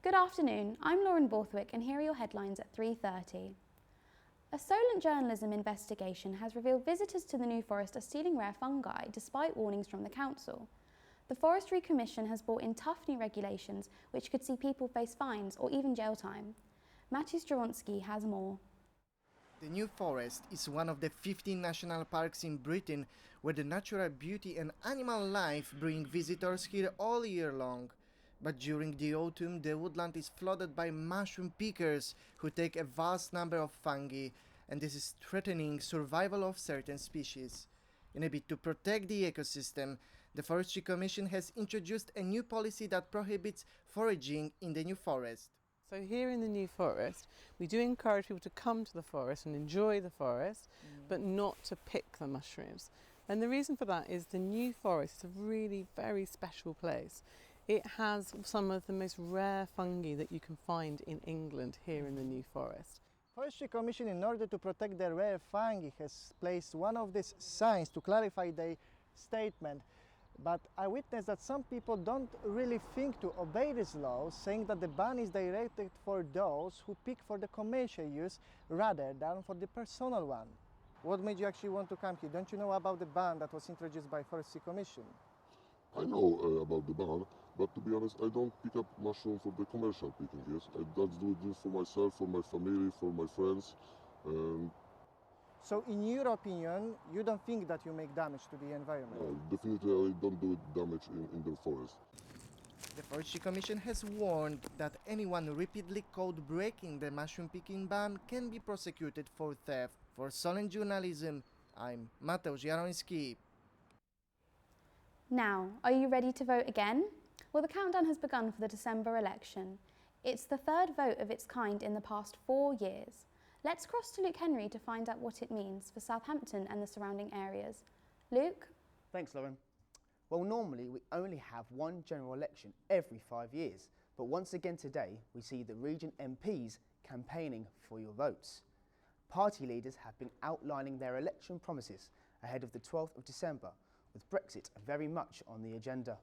Good afternoon, I'm Lauren Borthwick and here are your headlines at 3:30. A Solent Journalism investigation has revealed visitors to the New Forest are stealing rare fungi despite warnings from the council. The Forestry Commission has brought in tough new regulations which could see people face fines or even jail time. Maciej Jaronski has more. The New Forest is one of the 15 national parks in Britain where the natural beauty and animal life bring visitors here all year long. But during the autumn, the woodland is flooded by mushroom pickers who take a vast number of fungi, and this is threatening survival of certain species. In a bid to protect the ecosystem, the Forestry Commission has introduced a new policy that prohibits foraging in the New Forest. So here in the New Forest, we do encourage people to come to the forest and enjoy the forest, but not to pick the mushrooms. And the reason for that is the New Forest is a really very special place. It has some of the most rare fungi that you can find in England here in the New Forest. Forestry Commission, in order to protect the rare fungi, has placed one of these signs to clarify their statement. But I witnessed that some people don't really think to obey this law, saying that the ban is directed for those who pick for the commercial use rather than for the personal one. What made you actually want to come here? Don't you know about the ban that was introduced by Forestry Commission? I know about the ban, but to be honest, I don't pick up mushrooms for the commercial picking, yes. I just do it just for myself, for my family, for my friends. So in your opinion, you don't think that you make damage to the environment? No, definitely I don't do damage in the forest. The Forestry Commission has warned that anyone repeatedly caught breaking the mushroom picking ban can be prosecuted for theft. For Solent Journalism, I'm Maciej Jaronski. Now, are you ready to vote again? Well, the countdown has begun for the December election. It's the third vote of its kind in the past 4 years. Let's cross to Luke Henry to find out what it means for Southampton and the surrounding areas. Luke? Thanks, Lauren. Well, normally we only have one general election every 5 years, but once again today we see the region MPs campaigning for your votes. Party leaders have been outlining their election promises ahead of the 12th of December, with Brexit very much on the agenda.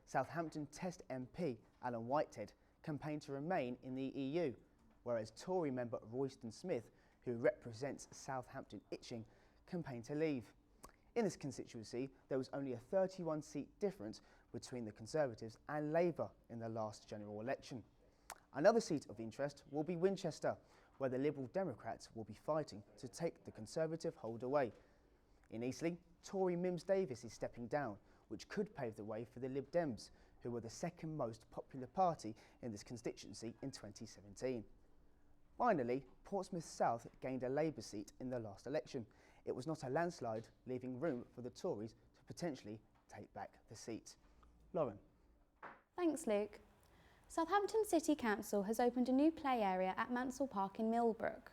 Southampton Test MP Alan Whitehead campaigned to remain in the EU, whereas Tory member Royston Smith, who represents Southampton Itching, campaigned to leave. In this constituency, there was only a 31-seat difference between the Conservatives and Labour in the last general election. Another seat of interest will be Winchester, where the Liberal Democrats will be fighting to take the Conservative hold away. In Eastleigh, Tory Mims Davis is stepping down, which could pave the way for the Lib Dems, who were the second most popular party in this constituency in 2017. Finally, Portsmouth South gained a Labour seat in the last election. It was not a landslide, leaving room for the Tories to potentially take back the seat. Lauren. Thanks, Luke. Southampton City Council has opened a new play area at Mansell Park in Millbrook.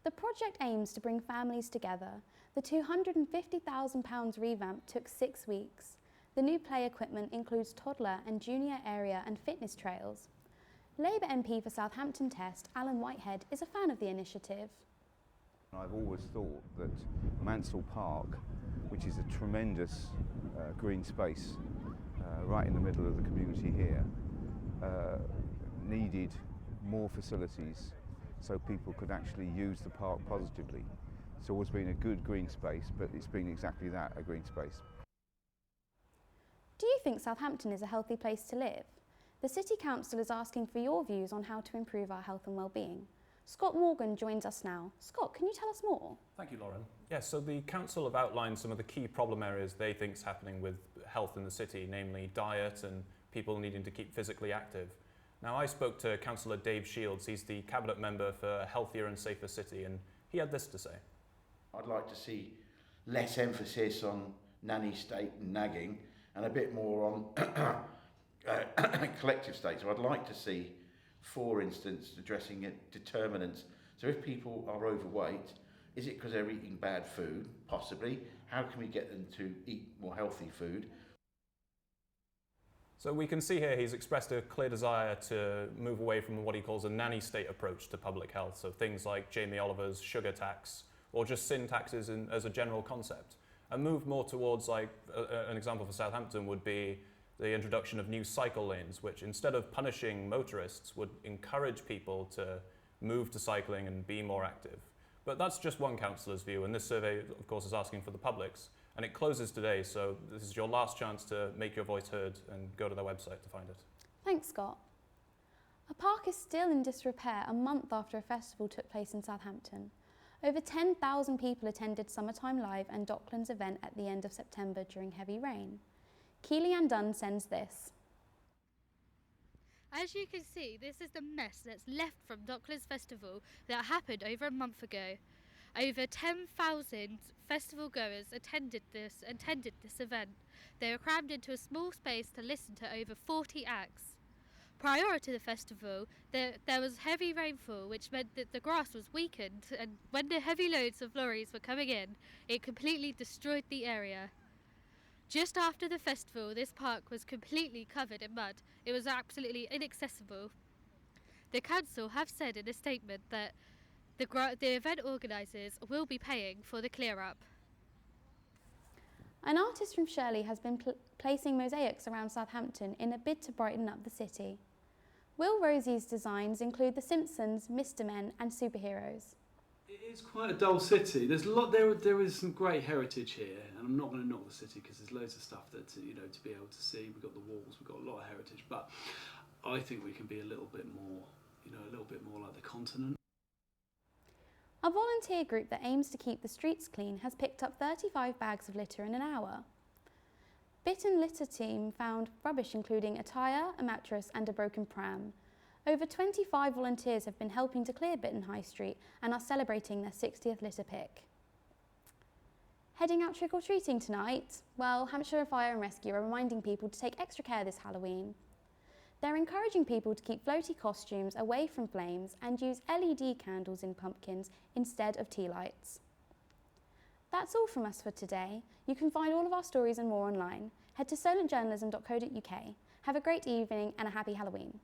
The project aims to bring families together. The £250,000 revamp took 6 weeks. The new play equipment includes toddler and junior area and fitness trails. Labour MP for Southampton Test, Alan Whitehead, is a fan of the initiative. I've always thought that Mansell Park, which is a tremendous green space right in the middle of the community here, needed more facilities so people could actually use the park positively. It's always been a good green space, but it's been exactly that, a green space. Do you think Southampton is a healthy place to live? The City Council is asking for your views on how to improve our health and well-being. Scott Morgan joins us now. Scott, can you tell us more? Thank you, Lauren. Yes, so the Council have outlined some of the key problem areas they think is happening with health in the city, namely diet and people needing to keep physically active. Now, I spoke to Councillor Dave Shields. He's the Cabinet Member for a Healthier and Safer City, and he had this to say. I'd like to see less emphasis on nanny state and nagging and a bit more on collective state. So I'd like to see, for instance, addressing determinants. So if people are overweight, is it because they're eating bad food? Possibly. How can we get them to eat more healthy food? So we can see here he's expressed a clear desire to move away from what he calls a nanny state approach to public health. So things like Jamie Oliver's sugar tax or just sin taxes as a general concept, and move more towards, like an example for Southampton would be the introduction of new cycle lanes, which instead of punishing motorists would encourage people to move to cycling and be more active. But that's just one councillor's view, and this survey, of course, is asking for the public's, and it closes today, so this is your last chance to make your voice heard and go to their website to find it. Thanks, Scott. A park is still in disrepair a month after a festival took place in Southampton. Over 10,000 people attended Summertime Live and Docklands event at the end of September during heavy rain. Keely-Ann Dunn sends this. As you can see, this is the mess that's left from Docklands Festival that happened over a month ago. Over 10,000 festival goers attended this event. They were crammed into a small space to listen to over 40 acts. Prior to the festival, there was heavy rainfall, which meant that the grass was weakened, and when the heavy loads of lorries were coming in, it completely destroyed the area. Just after the festival, this park was completely covered in mud. It was absolutely inaccessible. The council have said in a statement that the event organisers will be paying for the clear-up. An artist from Shirley has been placing mosaics around Southampton in a bid to brighten up the city. Will Rosie's designs include The Simpsons, Mr. Men and superheroes. It is quite a dull city. There's a lot. There is some great heritage here, and I'm not going to knock the city because there's loads of stuff that to be able to see. We've got the walls, we've got a lot of heritage, but I think we can be a little bit more, a little bit more like the continent. A volunteer group that aims to keep the streets clean has picked up 35 bags of litter in an hour. Bulletin litter team found rubbish including a tyre, a mattress and a broken pram. Over 25 volunteers have been helping to clear Bulletin High Street and are celebrating their 60th litter pick. Heading out trick-or-treating tonight? Well, Hampshire Fire and Rescue are reminding people to take extra care this Halloween. They're encouraging people to keep floaty costumes away from flames and use LED candles in pumpkins instead of tea lights. That's all from us for today. You can find all of our stories and more online. Head to solentjournalism.co.uk. Have a great evening and a happy Halloween.